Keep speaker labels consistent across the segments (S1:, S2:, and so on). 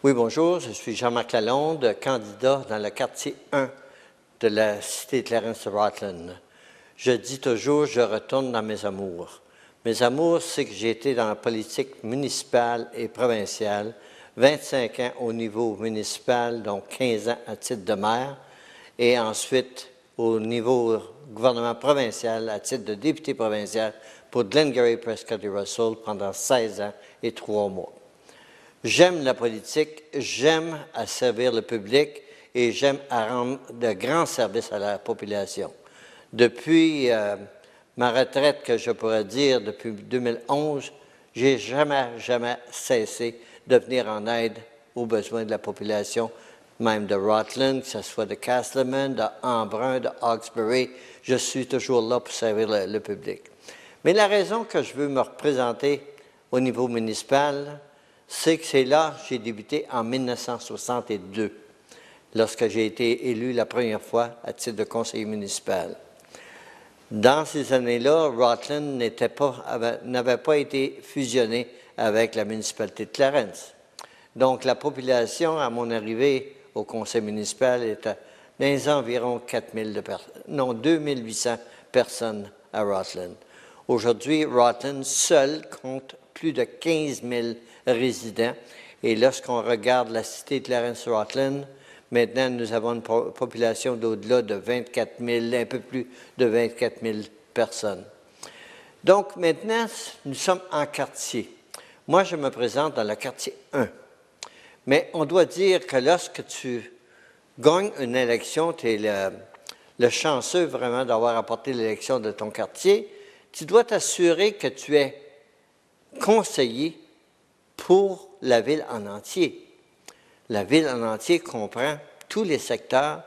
S1: Oui, bonjour, je suis Jean-Marc Lalonde, candidat dans le quartier 1 de la cité Clarence de Rutland. Je dis toujours, je retourne dans mes amours. Mes amours, c'est que j'ai été dans la politique municipale et provinciale, 25 ans au niveau municipal, donc 15 ans à titre de maire, et ensuite au niveau gouvernement provincial, à titre de député provincial, pour Glengarry, Prescott et Russell pendant 16 ans et 3 mois. J'aime la politique, j'aime à servir le public et j'aime à rendre de grands services à la population. Depuis ma retraite, que je pourrais dire depuis 2011, j'ai jamais cessé de venir en aide aux besoins de la population, même de Rutland, que ce soit de Castleman, de Embrun, de Hawkesbury. Je suis toujours là pour servir le public. Mais la raison que je veux me représenter au niveau municipal, c'est que c'est là que j'ai débuté en 1962, lorsque j'ai été élu la première fois à titre de conseiller municipal. Dans ces années-là, Rutland n'avait pas été fusionné avec la municipalité de Clarence. Donc, la population, à mon arrivée au conseil municipal, était dans les environs 2800 personnes à Rutland. Aujourd'hui, Rutland seul compte plus de 15 000 résidents. Et lorsqu'on regarde la cité de Clarence-Rutland, maintenant, nous avons une population d'au-delà de 24 000, un peu plus de 24 000 personnes. Donc, maintenant, nous sommes en quartier. Moi, je me présente dans le quartier 1. Mais on doit dire que lorsque tu gagnes une élection, tu es le chanceux vraiment d'avoir apporté l'élection de ton quartier, tu dois t'assurer que tu es conseiller pour la ville en entier. La ville en entier comprend tous les secteurs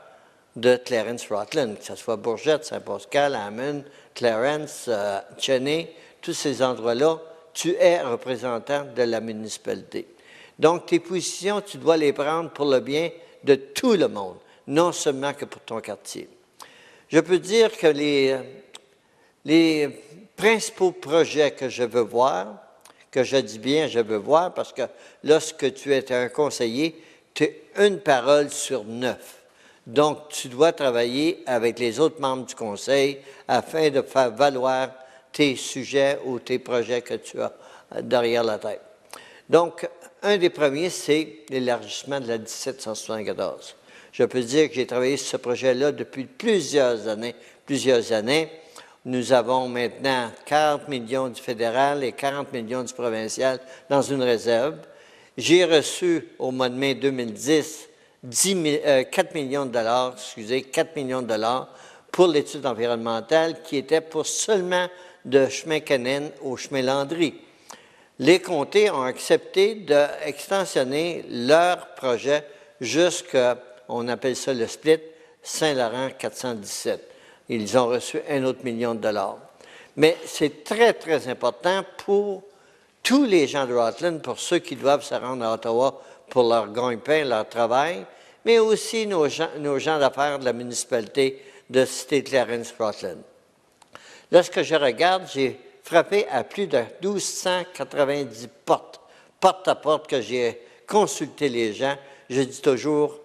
S1: de Clarence-Rutland, que ce soit Bourgette, Saint-Pascal, Hammond, Clarence, Cheney, tous ces endroits-là, tu es représentant de la municipalité. Donc, tes positions, tu dois les prendre pour le bien de tout le monde, non seulement que pour ton quartier. Je peux dire que les principaux projets que je veux voir, que je dis bien je veux voir, parce que lorsque tu es un conseiller, tu as une parole sur 9. Donc, tu dois travailler avec les autres membres du conseil afin de faire valoir tes sujets ou tes projets que tu as derrière la tête. Donc, un des premiers, c'est l'élargissement de la 1774. Je peux dire que j'ai travaillé sur ce projet-là depuis plusieurs années. Nous avons maintenant 40 millions du fédéral et 40 millions du provincial dans une réserve. J'ai reçu au mois de mai 2010 4 millions de dollars pour l'étude environnementale qui était pour seulement de chemin Cannon au chemin Landry. Les comtés ont accepté d'extensionner leur projet jusqu'à, on appelle ça le split, Saint-Laurent 417. Ils ont reçu un autre million de dollars. Mais c'est très, très important pour tous les gens de Rutland, pour ceux qui doivent se rendre à Ottawa pour leur gagne-pain, leur travail, mais aussi nos gens d'affaires de la municipalité de cité Clarence-Rutland. Lorsque je regarde, j'ai frappé à plus de 1290 porte à porte que j'ai consulté les gens. Je dis toujours,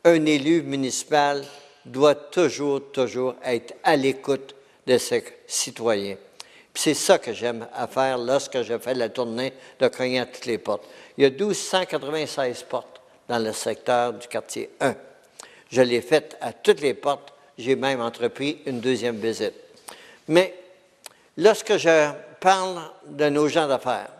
S1: un élu municipal doit toujours être à l'écoute de ses citoyens. C'est ça que j'aime à faire lorsque je fais la tournée de cogner à toutes les portes. Il y a 1296 portes dans le secteur du quartier 1. Je l'ai fait à toutes les portes. J'ai même entrepris une deuxième visite. Mais lorsque je parle de nos gens d'affaires,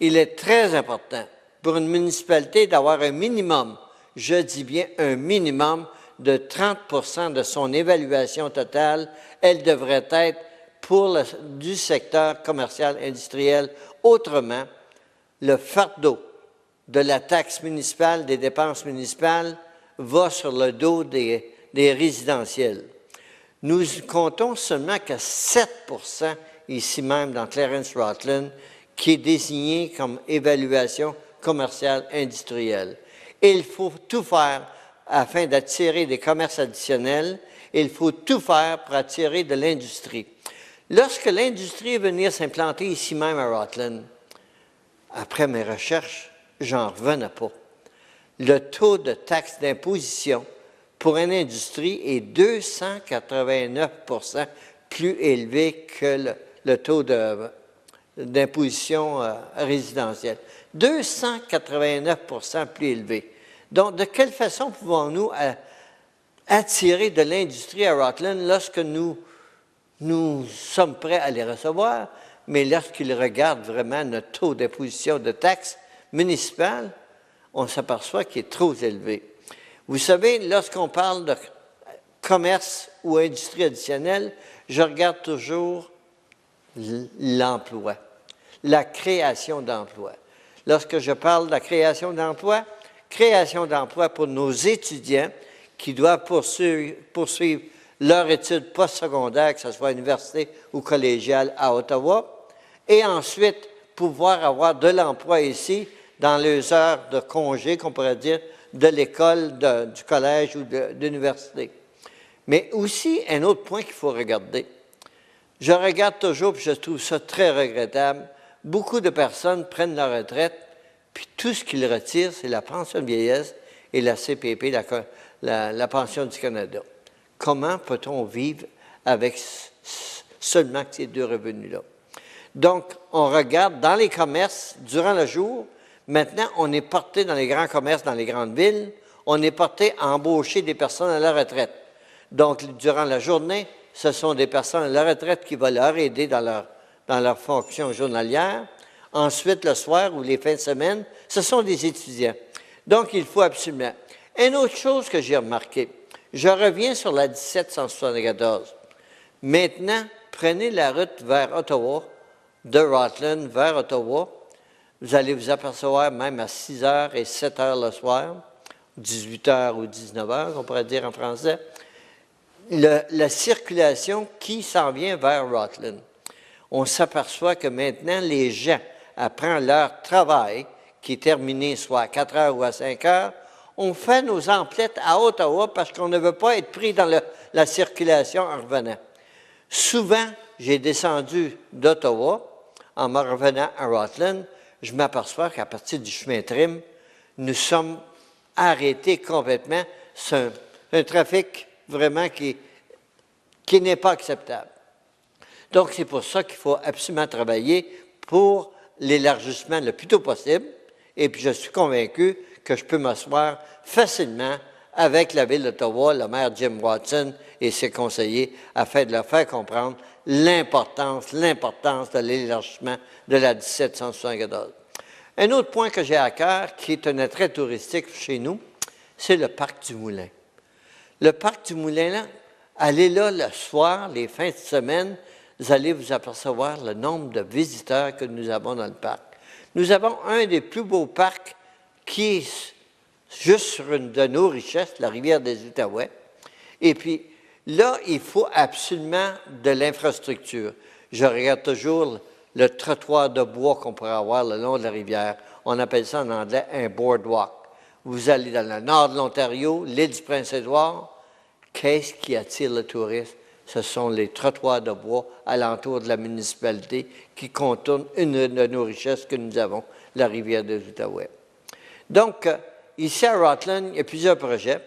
S1: il est très important pour une municipalité d'avoir un minimum, je dis bien un minimum, de 30 de son évaluation totale, elle devrait être du secteur commercial industriel. Autrement, le fardeau de la taxe municipale, des dépenses municipales, va sur le dos des résidentiels. Nous comptons seulement que 7 ici même dans Clarence-Rutland, qui est désigné comme évaluation commerciale industrielle. Et il faut tout faire afin d'attirer des commerces additionnels, il faut tout faire pour attirer de l'industrie. Lorsque l'industrie est venue s'implanter ici même à Rutland, après mes recherches, j'en revenais pas. le taux de taxe d'imposition pour une industrie est 289 plus élevé que le taux d'imposition résidentielle. 289 plus élevé. Donc, de quelle façon pouvons-nous attirer de l'industrie à Rutland lorsque nous sommes prêts à les recevoir, mais lorsqu'ils regardent vraiment notre taux d'imposition de taxes municipales, on s'aperçoit qu'il est trop élevé. Vous savez, lorsqu'on parle de commerce ou industrie additionnelle, je regarde toujours l'emploi, la création d'emplois. Lorsque je parle de la création d'emplois pour nos étudiants qui doivent poursuivre leur étude postsecondaire, que ce soit université ou collégiale à Ottawa, et ensuite pouvoir avoir de l'emploi ici dans les heures de congé, qu'on pourrait dire, de l'école, du collège ou de l'université. Mais aussi, un autre point qu'il faut regarder. Je regarde toujours, puis je trouve ça très regrettable, beaucoup de personnes prennent leur retraite, puis tout ce qu'ils retirent, c'est la pension de vieillesse et la CPP, la pension du Canada. Comment peut-on vivre avec seulement ces deux revenus-là? Donc, on regarde dans les commerces, durant le jour, maintenant, on est porté dans les grands commerces, dans les grandes villes, on est porté à embaucher des personnes à la retraite. Donc, durant la journée, ce sont des personnes à la retraite qui vont leur aider dans leur fonction journalière. Ensuite, le soir ou les fins de semaine, ce sont des étudiants. Donc, il faut absolument. Une autre chose que j'ai remarqué, je reviens sur la 1774. Maintenant, prenez la route vers Ottawa, de Rutland vers Ottawa. Vous allez vous apercevoir même à 6 heures et 7 heures le soir, 18 heures ou 19 heures, on pourrait dire en français, la circulation qui s'en vient vers Rutland. On s'aperçoit que maintenant, les gens, après leur travail, qui est terminé soit à 4 heures ou à 5 heures, on fait nos emplettes à Ottawa parce qu'on ne veut pas être pris dans la circulation en revenant. Souvent, j'ai descendu d'Ottawa, en me revenant à Rutland, je m'aperçois qu'à partir du chemin Trim, nous sommes arrêtés complètement. C'est un trafic vraiment qui n'est pas acceptable. Donc, c'est pour ça qu'il faut absolument travailler pour l'élargissement le plus tôt possible. Et puis, je suis convaincu que je peux m'asseoir facilement avec la Ville d'Ottawa, le maire Jim Watson et ses conseillers, afin de leur faire comprendre l'importance de l'élargissement de la 1774. Un autre point que j'ai à cœur, qui est un attrait touristique chez nous, c'est le parc du Moulin. Le parc du Moulin, là, allez là le soir, les fins de semaine, vous allez vous apercevoir le nombre de visiteurs que nous avons dans le parc. Nous avons un des plus beaux parcs qui est juste sur une de nos richesses, la rivière des Outaouais. Et puis, là, il faut absolument de l'infrastructure. Je regarde toujours le trottoir de bois qu'on pourrait avoir le long de la rivière. On appelle ça en anglais un boardwalk. Vous allez dans le nord de l'Ontario, l'île du Prince-Édouard. Qu'est-ce qui attire le tourisme? Ce sont les trottoirs de bois alentour de la municipalité qui contournent une de nos richesses que nous avons, la rivière des Outaouais. Donc, ici à Rutland, il y a plusieurs projets,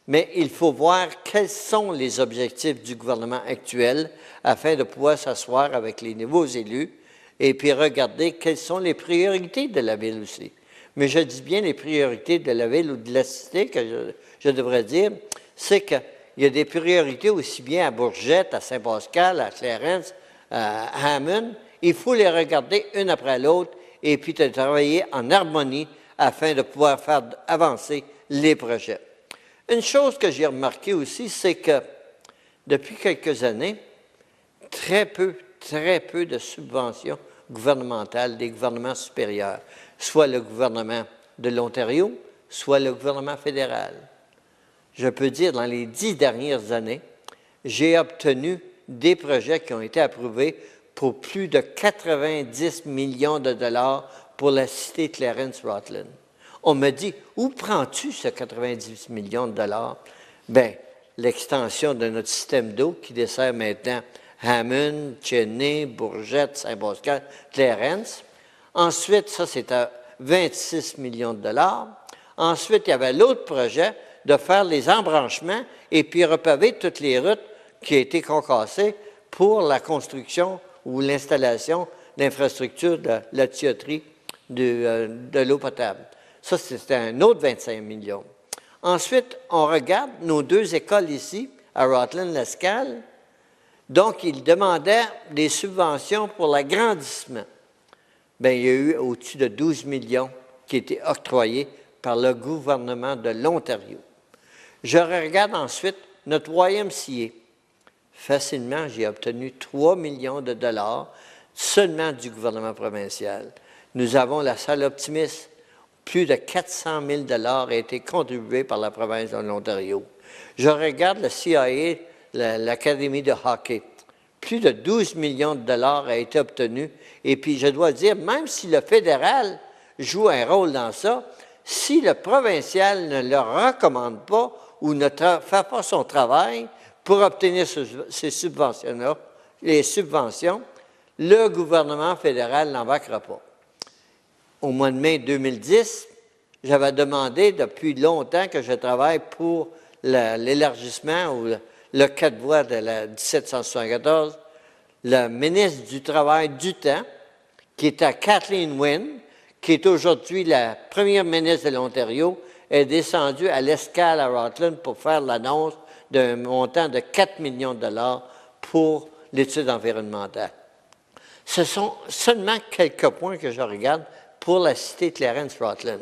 S1: mais il faut voir quels sont les objectifs du gouvernement actuel afin de pouvoir s'asseoir avec les nouveaux élus et puis regarder quelles sont les priorités de la ville aussi. Mais je dis bien les priorités de la ville ou de la cité, que je devrais dire, c'est qu'il y a des priorités aussi bien à Bourgette, à Saint-Pascal, à Clarence, à Hammond. Il faut les regarder une après l'autre et puis de travailler en harmonie afin de pouvoir faire avancer les projets. Une chose que j'ai remarqué aussi, c'est que depuis quelques années, très peu de subventions gouvernementales des gouvernements supérieurs, soit le gouvernement de l'Ontario, soit le gouvernement fédéral. Je peux dire, dans les 10 dernières années, j'ai obtenu des projets qui ont été approuvés pour plus de 90 millions de dollars pour la cité Clarence-Rutland. On me dit, où prends-tu ce 90 millions de dollars? Bien, l'extension de notre système d'eau qui dessert maintenant Hammond, Cheney, Bourgette, Saint-Pascal, Clarence. Ensuite, ça, c'est à 26 millions de dollars. Ensuite, il y avait l'autre projet de faire les embranchements et puis repaver toutes les routes qui ont été concassées pour la construction ou l'installation d'infrastructures de la tuyauterie de l'eau potable. Ça, c'était un autre 25 millions. Ensuite, on regarde nos deux écoles ici, à Rutland-Lescale. Donc, ils demandaient des subventions pour l'agrandissement. Bien, il y a eu au-dessus de 12 millions qui étaient octroyés par le gouvernement de l'Ontario. Je regarde ensuite notre YMCA. Facilement, j'ai obtenu 3 millions de dollars seulement du gouvernement provincial. Nous avons la salle Optimis. Plus de 400 000 $ ont été contribués par la province de l'Ontario. Je regarde le CIA, l'Académie de hockey. Plus de 12 millions de dollars ont été obtenus. Et puis, je dois dire, même si le fédéral joue un rôle dans ça, si le provincial ne le recommande pas ou ne fait pas son travail pour obtenir ces subventions-là, les subventions, le gouvernement fédéral n'embarquera pas. Au mois de mai 2010, j'avais demandé depuis longtemps que je travaille pour l'élargissement ou le 4 voies de la 1774. Le ministre du Travail du temps, qui était Kathleen Wynne, qui est aujourd'hui la première ministre de l'Ontario, est descendue à l'Escale à Rutland pour faire l'annonce d'un montant de 4 millions de dollars pour l'étude environnementale. Ce sont seulement quelques points que je regarde pour la cité Clarence-Rutland.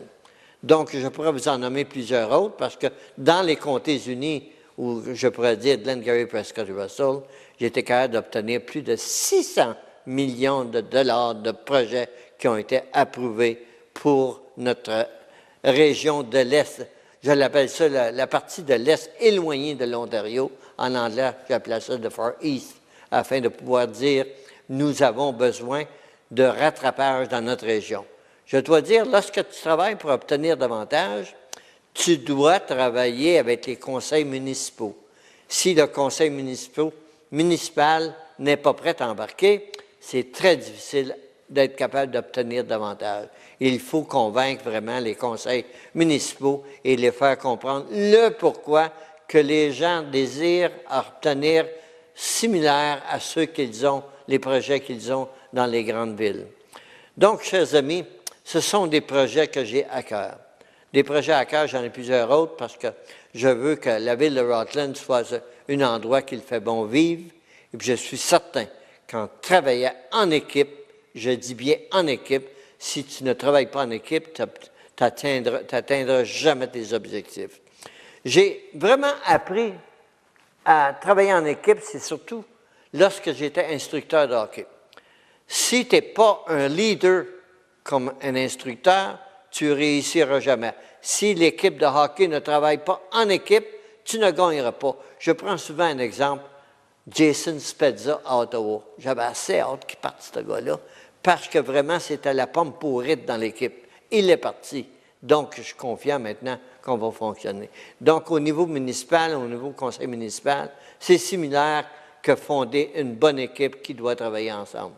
S1: Donc, je pourrais vous en nommer plusieurs autres parce que dans les comtés unis, ou je pourrais dire Glengarry, Prescott et Russell, j'ai été capable d'obtenir plus de 600 millions de dollars de projets qui ont été approuvés pour notre région de l'Est. Je l'appelle ça la partie de l'Est éloignée de l'Ontario. En anglais, j'appelle ça the Far East, afin de pouvoir dire nous avons besoin de rattrapage dans notre région. Je dois dire, lorsque tu travailles pour obtenir davantage, tu dois travailler avec les conseils municipaux. Si le conseil municipal n'est pas prêt à embarquer, c'est très difficile d'être capable d'obtenir davantage. Il faut convaincre vraiment les conseils municipaux et les faire comprendre le pourquoi que les gens désirent obtenir similaire à ceux qu'ils ont, les projets qu'ils ont dans les grandes villes. Donc, chers amis, ce sont des projets que j'ai à cœur. Des projets à cœur, j'en ai plusieurs autres parce que je veux que la ville de Rutland soit un endroit qu'il fait bon vivre. Et puis je suis certain qu'en travaillant en équipe, je dis bien en équipe, si tu ne travailles pas en équipe, tu n'atteindras jamais tes objectifs. J'ai vraiment appris à travailler en équipe, c'est surtout lorsque j'étais instructeur de hockey. Si tu n'es pas un leader comme un instructeur, tu ne réussiras jamais. Si l'équipe de hockey ne travaille pas en équipe, tu ne gagneras pas. Je prends souvent un exemple, Jason Spezza à Ottawa. J'avais assez hâte qu'il parte, ce gars-là, parce que vraiment, c'était la pomme pourrite dans l'équipe. Il est parti. Donc, je suis confiant maintenant qu'on va fonctionner. Donc, au niveau municipal, au niveau conseil municipal, c'est similaire que fonder une bonne équipe qui doit travailler ensemble.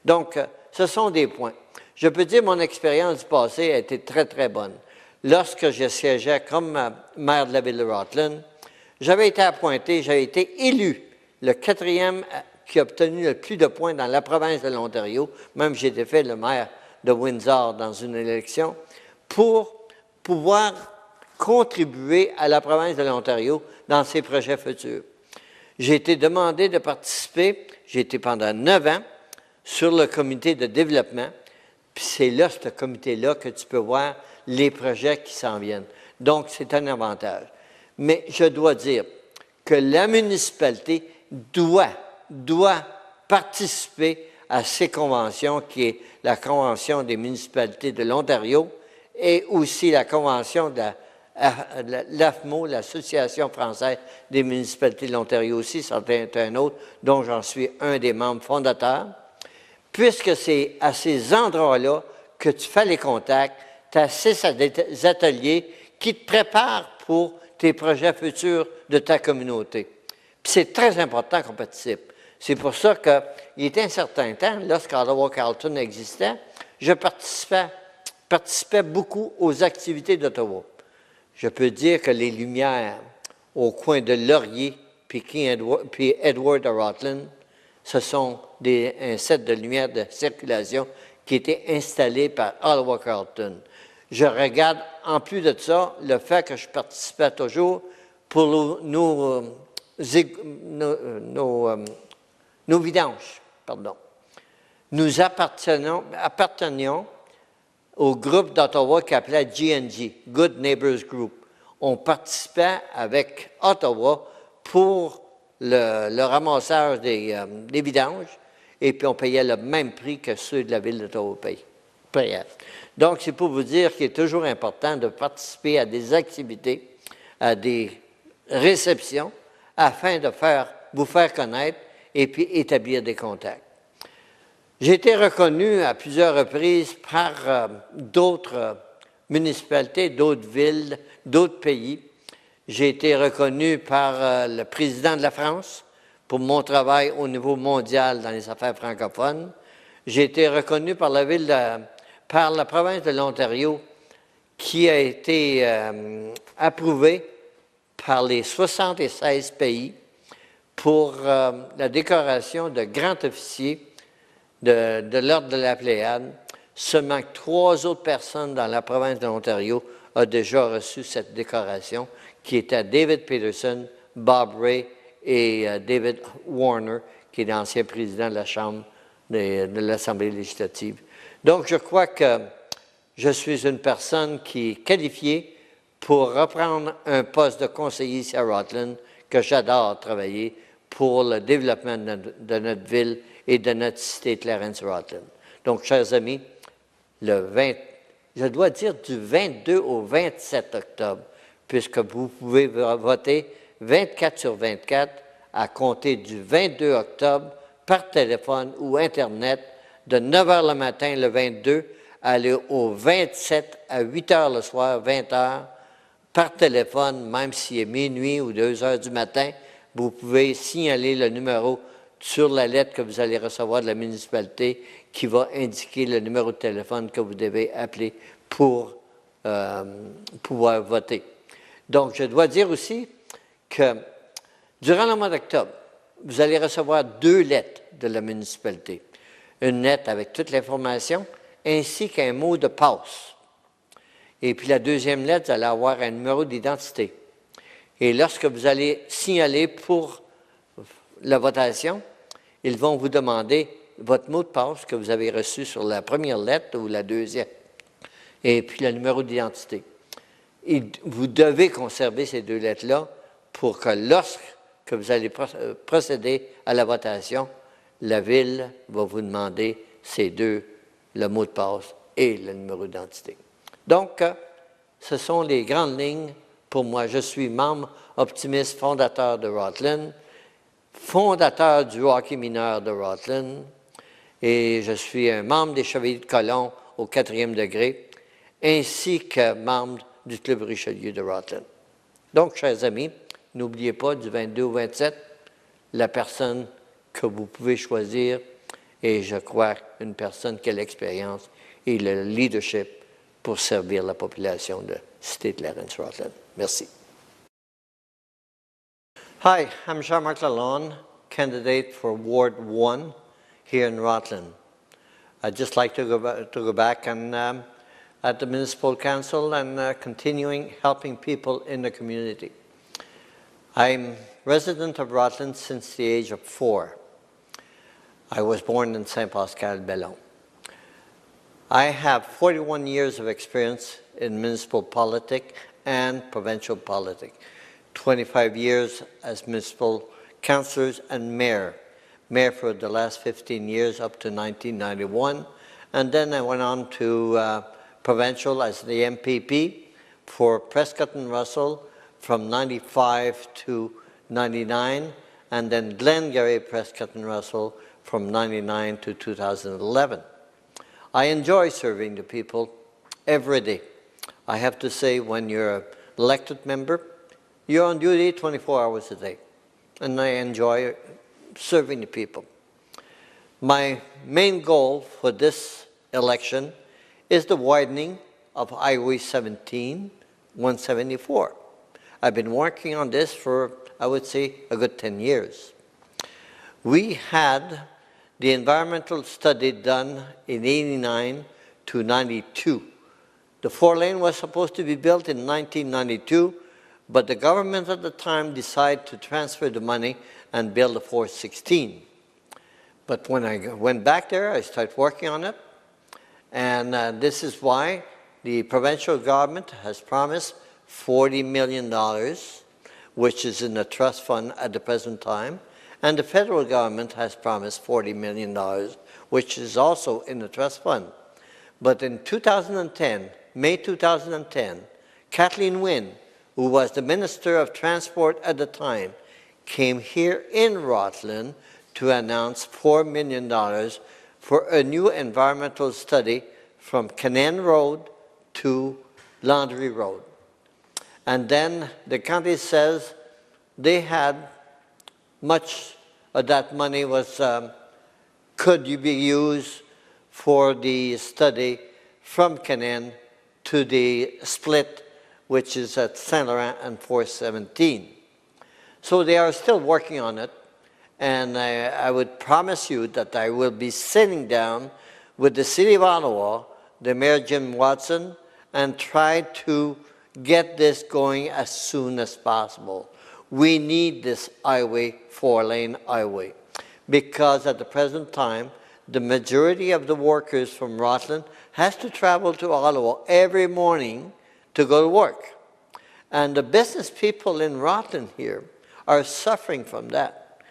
S1: Donc, ce sont des points. Je peux dire que mon expérience du passé a été très, très bonne. Lorsque je siégeais comme maire de la ville de Rutland, j'avais été appointé, j'avais été élu le 4e qui a obtenu le plus de points dans la province de l'Ontario. Même j'ai été fait le maire de Windsor dans une élection pour pouvoir contribuer à la province de l'Ontario dans ses projets futurs. J'ai été demandé de participer, j'ai été pendant 9 ans sur le comité de développement. Puis c'est là, ce comité-là, que tu peux voir les projets qui s'en viennent. Donc, c'est un avantage. Mais je dois dire que la municipalité doit participer à ces conventions, qui est la Convention des municipalités de l'Ontario et aussi la Convention de l'AFMO, l'Association française des municipalités de l'Ontario aussi, c'est un autre dont j'en suis un des membres fondateurs. Puisque c'est à ces endroits-là que tu fais les contacts, tu assistes à des ateliers qui te préparent pour tes projets futurs de ta communauté. Puis c'est très important qu'on participe. C'est pour ça qu'il était un certain temps, lorsqu'Ottawa-Carleton existait, je participais beaucoup aux activités d'Ottawa. je peux dire que les lumières au coin de Laurier puis Edward à Rutland, ce sont un set de lumières de circulation qui était installé par Ottawa Carleton. Je regarde, en plus de ça, le fait que je participais toujours pour nos vidanges. Pardon. Nous appartenions au groupe d'Ottawa qui appelait GNG, Good Neighbors Group. On participait avec Ottawa pour le ramassage des vidanges et puis on payait le même prix que ceux de la ville d'Ottawa payaient. Donc, c'est pour vous dire qu'il est toujours important de participer à des activités, à des réceptions, afin de vous faire connaître et puis établir des contacts. J'ai été reconnu à plusieurs reprises par d'autres municipalités, d'autres villes, d'autres pays. J'ai été reconnu par le président de la France pour mon travail au niveau mondial dans les affaires francophones. J'ai été reconnu par par la province de l'Ontario qui a été approuvée par les 76 pays pour la décoration de grand officier de l'Ordre de la Pléiade. Seulement 3 autres personnes dans la province de l'Ontario ont déjà reçu cette décoration, qui étaient David Peterson, Bob Ray et David Warner, qui est l'ancien président de la Chambre de l'Assemblée législative. Donc, je crois que je suis une personne qui est qualifiée pour reprendre un poste de conseiller ici à Rutland, que j'adore travailler pour le développement de notre ville et de notre cité Clarence-Rutland. Donc, chers amis, je dois dire du 22 au 27 octobre, puisque vous pouvez voter 24 sur 24 à compter du 22 octobre par téléphone ou Internet de 9 h le matin le 22 aller au 27 à 8 h le soir, 20 h, par téléphone, même s'il est minuit ou 2 h du matin, vous pouvez signaler le numéro sur la lettre que vous allez recevoir de la municipalité qui va indiquer le numéro de téléphone que vous devez appeler pour pouvoir voter. Donc, je dois dire aussi que durant le mois d'octobre, vous allez recevoir 2 lettres de la municipalité. Une lettre avec toute l'information ainsi qu'un mot de passe. Et puis la deuxième lettre, vous allez avoir un numéro d'identité. Et lorsque vous allez signaler pour la votation, ils vont vous demander votre mot de passe que vous avez reçu sur la première lettre ou la deuxième, et puis le numéro d'identité. Vous devez conserver ces 2 lettres-là pour que lorsque vous allez procéder à la votation, la Ville va vous demander ces 2, le mot de passe et le numéro d'identité. Donc, ce sont les grandes lignes pour moi. Je suis membre optimiste fondateur de Rutland, fondateur du hockey mineur de Rutland, et je suis un membre des Chevaliers de Colomb au 4e degré, ainsi que membre du Club Richelieu de Rutland. Donc, chers amis, n'oubliez pas du 22 au 27, la personne que vous pouvez choisir est, je crois, une personne qui a l'expérience et le leadership pour servir la population de Cité Clarence-Rutland. Merci. Hi, I'm Jean-Marc Lalonde, candidate for Ward 1 here in Rutland. I'd just like to go back and at the Municipal Council and continuing helping people in the community. I'm resident of Rutland since the age of 4. I was born in Saint-Pascal-Bellon. I have 41 years of experience in municipal politics and provincial politics. 25 years as municipal councillors and mayor for the last 15 years up to 1991. And then I went on to provincial as the MPP for Prescott and Russell from 95 to 99, and then Glengarry, Prescott and Russell from 99 to 2011. I enjoy serving the people every day. I have to say, when you're an elected member, you're on duty 24 hours a day, and I enjoy serving the people. My main goal for this election is the widening of Highway 17 174. I've been working on this for, I would say, a good 10 years. We had the environmental study done in 89 to 92. The 4-lane was supposed to be built in 1992, but the government at the time decided to transfer the money and build the 416. But when I went back there, I started working on it, and this is why the provincial government has promised $40 million, which is in the trust fund at the present time, and the federal government has promised $40 million, which is also in the trust fund. But in 2010, May 2010, Kathleen Wynne, who was the Minister of Transport at the time, came here in Rosslyn to announce $4 million for a new environmental study from Canaan Road to Laundry Road. And then the county says they had much of that money was could be used for the study from Canaan to the split, which is at Saint Laurent and 417. So they are still working on it, and I would promise you that I will be sitting down with the City of Ottawa, the Mayor Jim Watson, and try to get this going as soon as possible. We need this highway, 4-lane highway, because at the present time, the majority of the workers from Rosslyn has to travel to Ottawa every morning to go to work. And the business people in Rosslyn here are suffering from that,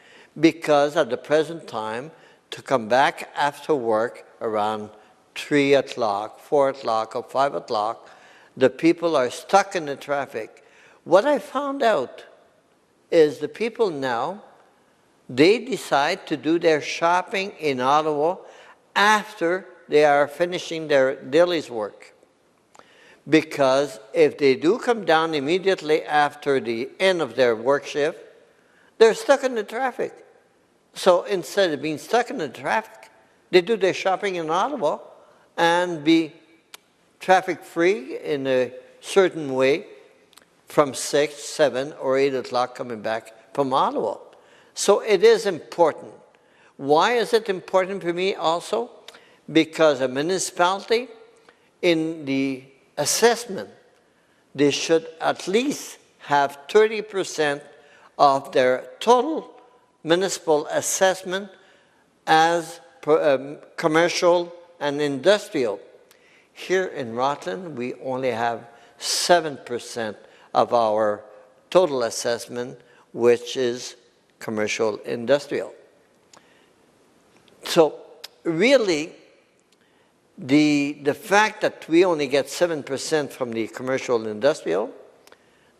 S1: because at the present time, to come back after work around 3 o'clock, 4 o'clock, or 5 o'clock, the people are stuck in the traffic. What I found out is the people now, they decide to do their shopping in Ottawa after they are finishing their day's work. Because if they do come down immediately after the end of their work shift, they're stuck in the traffic. So instead of being stuck in the traffic, they do their shopping in Ottawa and be traffic-free in a certain way from 6, 7, or 8 o'clock coming back from Ottawa. So it is important. Why is it important for me also? Because a municipality, in the assessment, they should at least have 30% of their total municipal assessment as commercial and industrial. Here in Rosslyn, we only have 7% of our total assessment, which is commercial industrial. So really, the fact that we only get 7% from the commercial industrial,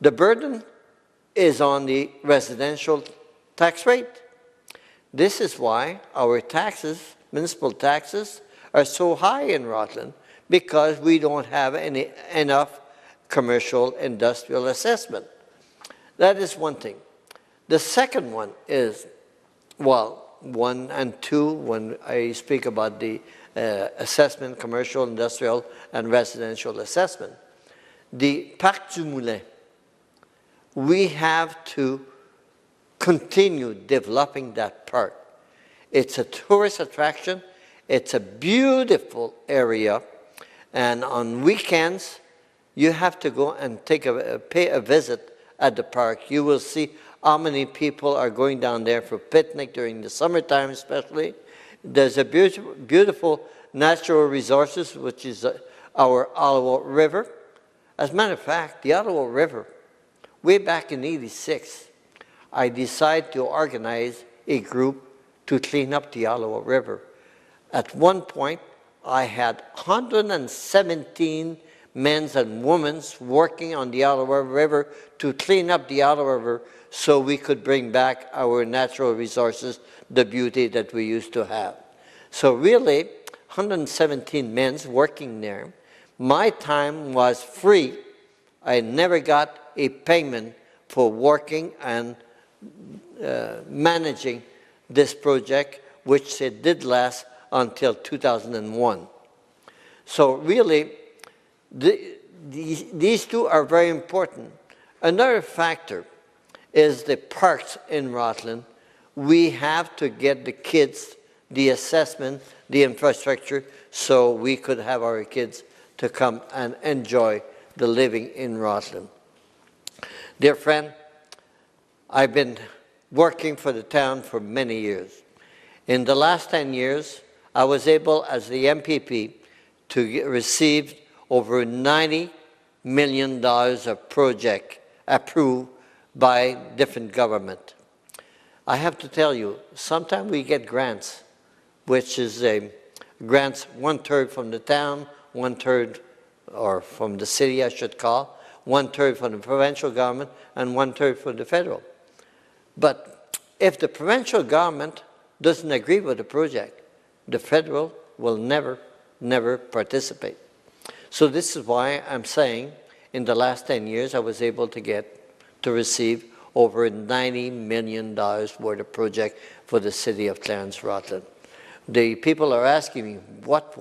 S1: the burden is on the residential tax rate. This is why our taxes, municipal taxes, are so high in Rosslyn, because we don't have enough commercial industrial assessment. That is one thing. The second one is, well, 1 and 2, when I speak about the assessment, commercial, industrial, and residential assessment. The Parc du Moulin, we have to continue developing that park. It's a tourist attraction. It's a beautiful area. And on weekends, you have to go and pay a visit at the park. You will see how many people are going down there for picnic during the summertime especially. There's a beautiful natural resources, which is our Ottawa River. As a matter of fact, the Ottawa River, way back in '86, I decided to organize a group to clean up the Ottawa River. At one point, I had 117 men and women working on the Ottawa River to clean up the Ottawa River so we could bring back our natural resources, the beauty that we used to have. So really, 117 men working there. My time was free. I never got a payment for working and managing this project, which it did last until 2001. So really, these two are very important. Another factor is the parks in Rosslyn. We have to get the kids the assessment, the infrastructure, so we could have our kids to come and enjoy the living in Rosslyn. Dear friend, I've been working for the town for many years. In the last 10 years, I was able, as the MPP, to receive over $90 million of project approved by different government. I have to tell you, sometimes we get grants, which is grants 1/3 from the town, 1/3 or from the city, I should call, 1/3 from the provincial government, and 1/3 from the federal. But if the provincial government doesn't agree with the project, the federal will never participate. So this is why I'm saying in the last 10 years I was able to receive over $90 million worth of project for the city of Clarence-Rosslyn. The people are asking me, what,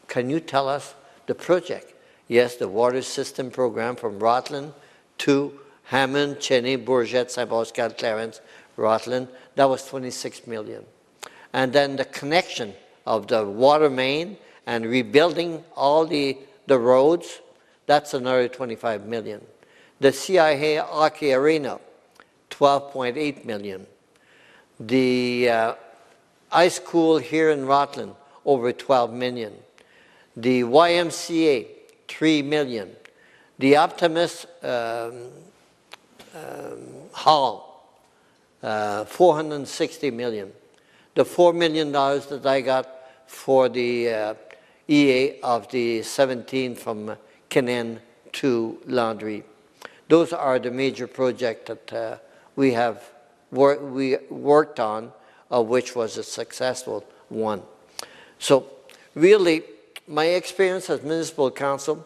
S1: can you tell us the project? Yes, the water system program from Rosslyn to Hammond, Cheney, Bourget, Saint-Pascal, Clarence, Rosslyn, that was $26 million. And then the connection of the water main and rebuilding all the roads, that's another $25 million. The CIA Hockey Arena, $12.8 million. The high school here in Rosslyn, over $12 million. The YMCA, $3 million. The Optimist Hall, $460 million. The $4 million that I got for the EA of the 17 from Kinnan to Landry. Those are the major projects that we worked on, of which was a successful one. So really, my experience as municipal council,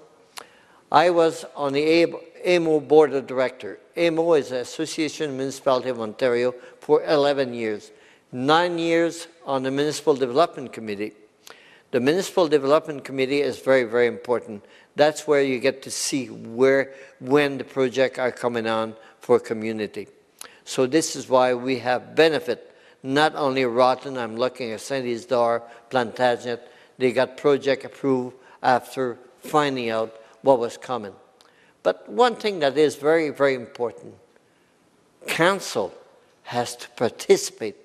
S1: I was on the AMO board of directors. AMO is the Association of Municipalities of Ontario for 11 years. 9 years on the Municipal Development Committee. The Municipal Development Committee is very, very important. That's where you get to see when the projects are coming on for community. So this is why we have benefit, not only Rosslyn, I'm looking at St. Isidore, Plantagenet, they got project approved after finding out what was coming. But one thing that is very, very important, council has to participate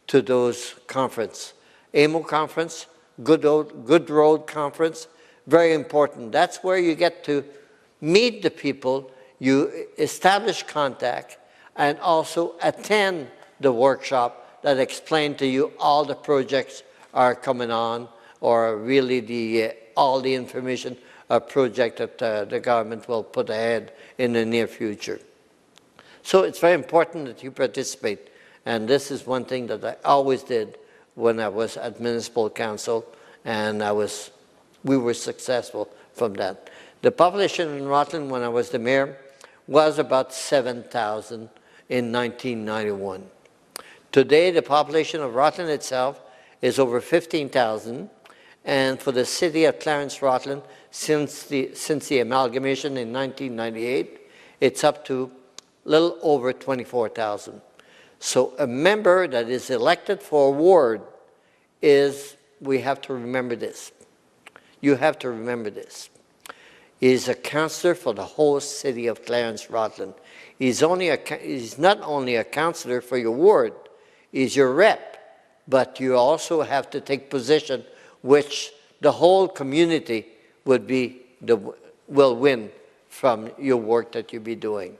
S1: to those conferences. AMO conference, Good Road conference, very important. That's where you get to meet the people, you establish contact, and also attend the workshop that explain to you all the projects are coming on, or really all the information a project that the government will put ahead in the near future. So it's very important that you participate. And this is one thing that I always did when I was at municipal council, and we were successful from that. The population in Rosslyn when I was the mayor was about 7,000 in 1991. Today, the population of Rosslyn itself is over 15,000, and for the city of Clarence-Rosslyn, since the amalgamation in 1998, it's up to a little over 24,000. So a member that is elected for a ward we have to remember this. You have to remember this. Is a councillor for the whole city of Clarence-Rosslyn. He's not only a councillor for your ward, he's your rep, but you also have to take position which the whole community will win from your work that you'll be doing.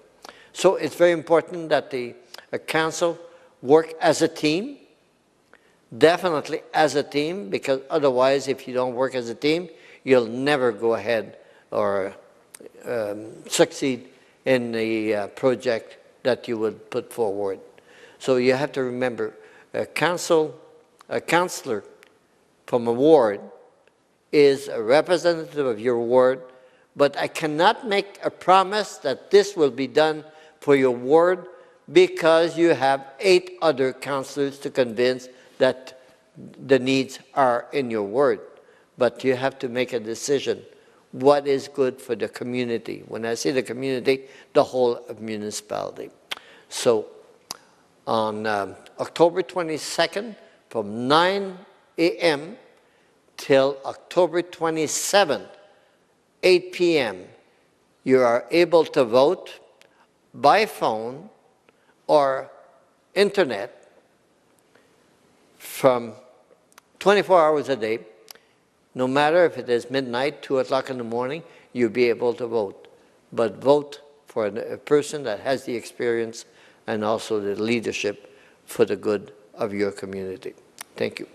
S1: So it's very important that a council work as a team, definitely as a team, because otherwise if you don't work as a team, you'll never go ahead or succeed in the project that you would put forward. So you have to remember, a councillor from a ward is a representative of your ward, but I cannot make a promise that this will be done for your ward because you have 8 other councillors to convince that the needs are in your ward. But you have to make a decision what is good for the community. When I say the community, the whole of municipality. So on October 22nd, from 9 a.m. till October 27th, 8 p.m., you are able to vote by phone or internet from 24 hours a day. No matter if it is midnight, 2 o'clock in the morning, you'll be able to vote. But vote for a person that has the experience and also the leadership for the good of your community. Thank you.